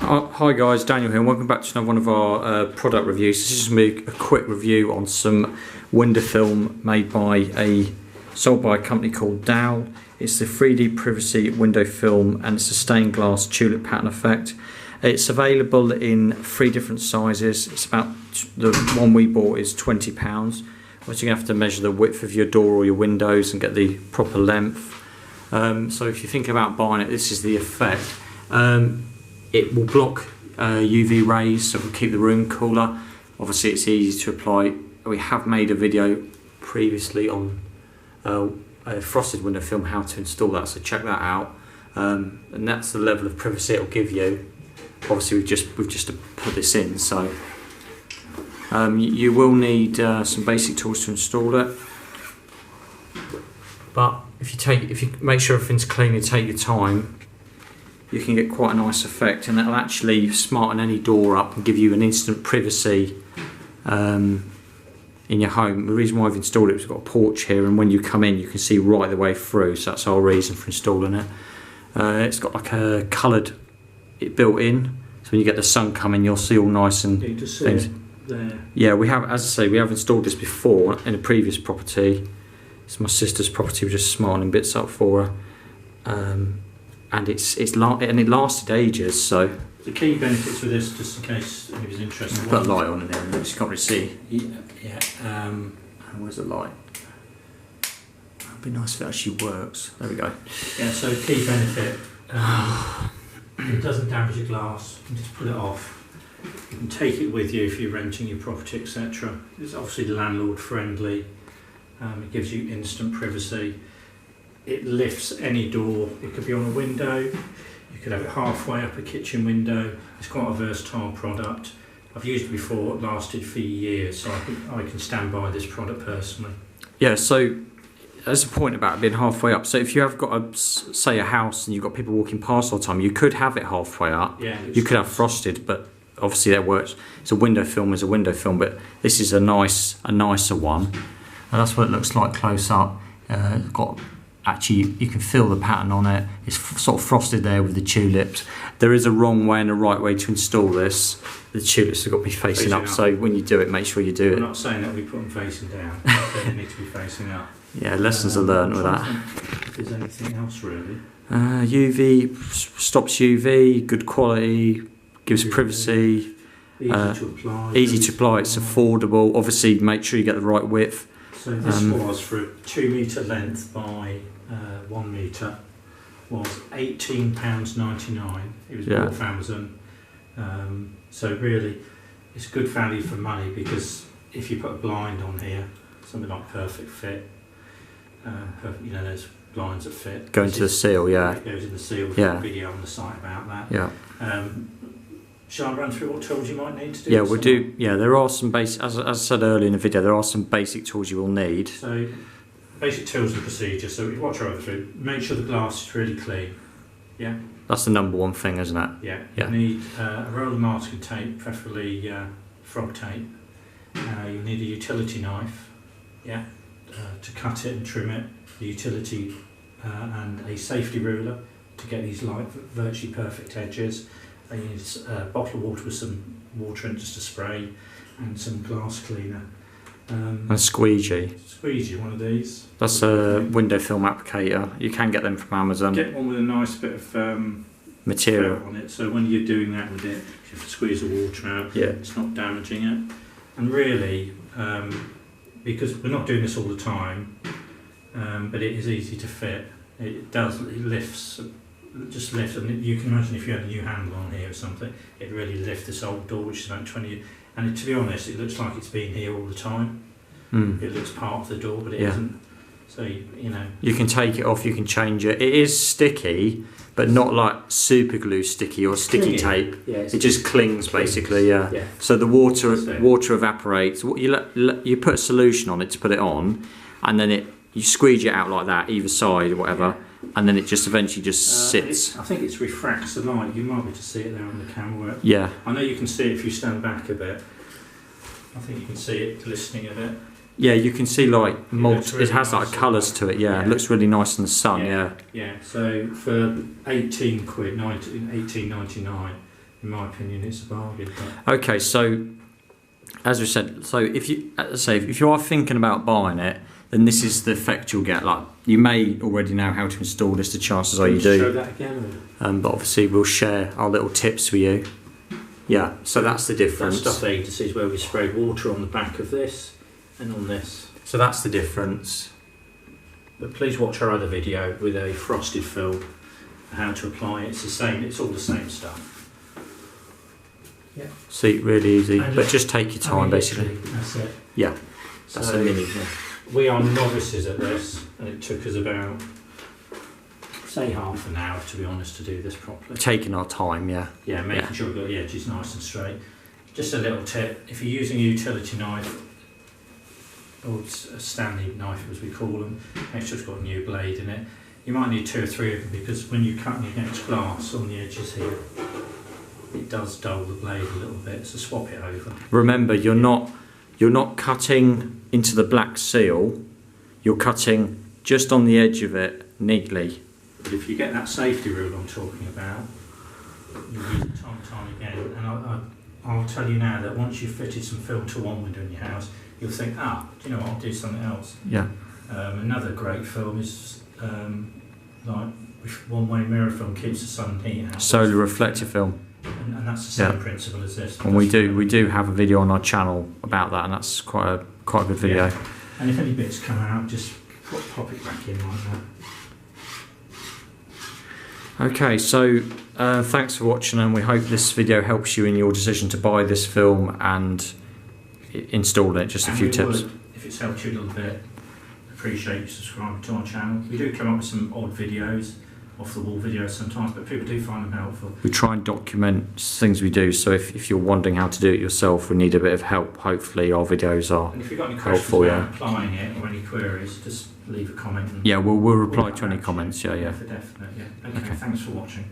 Hi guys, Daniel here and welcome back to another one of our product reviews. This is just going to be a quick review on some window film made by sold by a company called DOWELL. It's the 3D privacy window film and it's a stained glass tulip pattern effect. It's available in 3 different sizes. It's about, the one we bought is £20. Obviously you're going to have to measure the width of your door or your windows and get the proper length. So if you think about buying it, this is the effect. It will block UV rays, so it will keep the room cooler. Obviously it's easy to apply. We have made a video previously on a frosted window film, how to install that, so check that out. And that's the level of privacy it will give you. Obviously we've just put this in, so you will need some basic tools to install it. But if you make sure everything's clean and take your time, you can get quite a nice effect, and it'll actually smarten any door up and give you an instant privacy in your home. The reason why I've installed it is we've got a porch here, and when you come in you can see right the way through, so that's our reason for installing it. It's got like a coloured built in, so when you get the sun coming you'll see all nice and things. There. Yeah, we have, as I say, we have installed this before in a previous property. It's my sister's property, we're just smartening bits up for her. And it lasted ages. So the key benefits with this, just in case anybody's interested, put a light on in there, and you can't really see. Yeah. Where's the light? It'd be nice if it actually works. There we go. Yeah. So key benefit, it doesn't damage your glass. You can just pull it off. You can take it with you if you're renting your property, etc. It's obviously landlord friendly. It gives you instant privacy. It lifts any door. It could be on a window, you could have it halfway up a kitchen window. It's quite a versatile product. I've used it before, it lasted for years, so I can stand by this product personally. Yeah, so there's a point about it being halfway up. So if you have got say a house and you've got people walking past all the time, you could have it halfway up. Yeah, you could have frosted, but obviously that works. It's a window film, is a window film, but this is a nicer one. And that's what it looks like close up. It's got, actually, you can feel the pattern on it. It's sort of frosted there with the tulips. There is a wrong way and a right way to install this. The tulips have got to be facing up, so when you do it, make sure you do it. I'm not saying that we put them facing down. They need to be facing up. Yeah, lessons are learned with that. If there's anything else really. UV, stops UV, good quality, gives privacy. Easy to apply. Easy to apply, it's affordable. Obviously, make sure you get the right width. So this was for a 2 metre length by 1 metre, was £18.99. It was bought from Amazon. So really, it's good value for money, because if you put a blind on here, something like Perfect Fit, you know, there's blinds that fit. Go into the seal, yeah. It goes in the seal. We've got a video on the site about that. Yeah. Shall I run through what tools you might need to do? Yeah, we'll do. Yeah, there are some basic, as I said earlier in the video, there are some basic tools you will need. So, basic tools and procedures. So, watch over through. Make sure the glass is really clean. Yeah. That's the number 1 thing, isn't it? Yeah. You need a roll of masking tape, preferably frog tape. You need a utility knife. Yeah. To cut it and trim it. The utility and a safety ruler to get these virtually perfect edges. You need a bottle of water with some water in, just a spray, and some glass cleaner. A squeegee. Squeegee, one of these. That's a window film applicator. You can get them from Amazon. Get one with a nice bit of material on it, so when you're doing that with it, you have to squeeze the water out. Yeah. It's not damaging it. And really, because we're not doing this all the time, but it is easy to fit. It lifts. Just lift, and you can imagine if you had a new handle on here or something, it really lifts this old door, which is about 20, and to be honest, it looks like it's been here all the time. It looks part of the door, but it isn't. So you know, you can take it off, you can change it. It is sticky, but not like super glue sticky or sticky tape. Yeah, it just clings basically. Yeah. So the water evaporates. You put a solution on it to put it on, and then you squeeze it out like that, either side or whatever. Yeah. And then it just eventually just sits. I think it refracts the light. You might be able to see it there on the camera. Yeah. I know you can see it if you stand back a bit. I think you can see it glistening a bit. Yeah, you can see like it has like colours to it. Yeah, it looks really nice in the sun. Yeah. Yeah. So for £18.99, in my opinion, it's a bargain. But Okay, so as we said, so if you are thinking about buying it, then this is the effect you'll get. Like, you may already know how to install this. The chances are you do. Show that again. But obviously we'll share our little tips with you. Yeah, so that's the difference. That stuff there you can see is where we sprayed water on the back of this and on this. So that's the difference. But please watch our other video with a frosted film, how to apply it. It's the same. It's all the same stuff. Yeah. See, really easy, And but just take your time, basically. That's it. Yeah, that's So, a mini. we are novices at this, and it took us about, say, half an hour, to be honest, to do this properly. Taking our time, yeah. Yeah, making sure we've got the edges nice and straight. Just a little tip, if you're using a utility knife, or a Stanley knife as we call them, make sure it's got a new blade in it. You might need 2 or 3 of them, because when you're cutting against glass on the edges here, it does dull the blade a little bit, so swap it over. Remember, you're not cutting into the black seal, you're cutting just on the edge of it neatly. But if you get that safety rule I'm talking about, you'll use it time and time again. And I'll tell you now that once you've fitted some film to one window in your house, you'll think, do you know what, I'll do something else. Yeah. Another great film is like one-way mirror film, keeps the sun heat out. Solar reflective film. And that's the same principle as this. And we do have a video on our channel about that, and that's quite a good video. Yeah. And if any bits come out, just pop it back in like that. Okay, so thanks for watching, and we hope this video helps you in your decision to buy this film and install it. Just a few tips. If it's helped you a little bit, appreciate you subscribing to our channel. We do come up with some odd videos, off the wall videos sometimes, but people do find them helpful. We try and document things we do, so if you're wondering how to do it yourself, we need a bit of help. Hopefully our videos are And if you've got any questions helpful, about applying it or any queries, just leave a comment. And we'll reply to any comments. Yeah. For definite, yeah. Okay, thanks for watching.